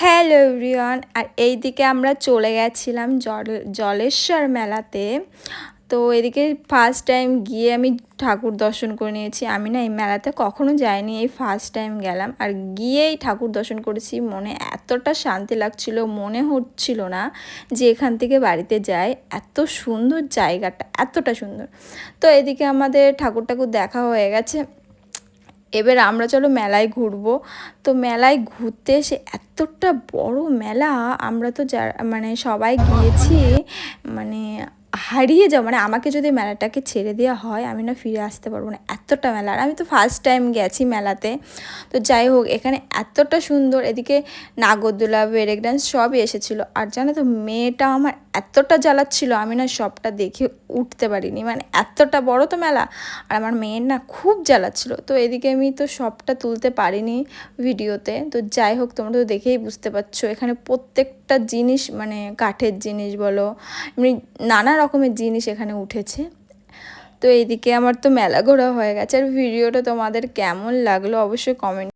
Hello everyone. আর এইদিকে আমরা চলে গেছিলাম জলেশ্বর মেলাতে। তো এদিকে ফার্স্ট টাইম গিয়ে আমি ঠাকুর দর্শন করে নিয়েছি। আমি না এই মেলাতে কখনো যাইনি, এই ফার্স্ট টাইম গেলাম। আর গিয়েই ঠাকুর দর্শন করেছি, মনে এতটা শান্তি লাগছিল, মনে হচ্ছিল না যে এখান থেকে বাড়িতে যাই। এত সুন্দর জায়গাটা, এতটা সুন্দর। তো এদিকে আমাদের ঠাকুর দেখা হয়ে গেছে। এবার আমরা চলো মেলায় ঘুরবো। তো মেলায় ঘুরতে এসে এতটা বড় মেলা, আমরা তো মানে সবাই গিয়েছি, মানে হারিয়ে যাও। মানে আমাকে যদি মেলাটাকে ছেড়ে দেওয়া হয় আমি না ফিরে আসতে পারবো না, এতটা মেলা। আর আমি তো ফার্স্ট টাইম গেছি মেলাতে। তো যাই হোক, এখানে এতটা সুন্দর, এদিকে নাগরদোলা, ব্রেক ডান্স সবই এসেছিলো। আর জানো তো, মেয়েটা আমার এতটা জ্বালাচ্ছিল, আমি না সবটা দেখে উঠতে পারিনি, মানে এতটা বড় তো মেলা। আর আমার মেয়ের না খুব জ্বালাচ্ছিল। তো এদিকে আমি তো সবটা তুলতে পারিনি ভিডিওতে। তো যাই হোক, তোমরা তো দেখেই বুঝতে পারছো, এখানে প্রত্যেকটা জিনিস, মানে কাঠের জিনিস বলো, এমনি নানা রকমের জিনিস এখানে উঠেছে। তো এইদিকে আমার তো মেলা ঘোরা হয়ে গেছে। আর ভিডিওটা তোমাদের কেমন লাগলো অবশ্যই কমেন্ট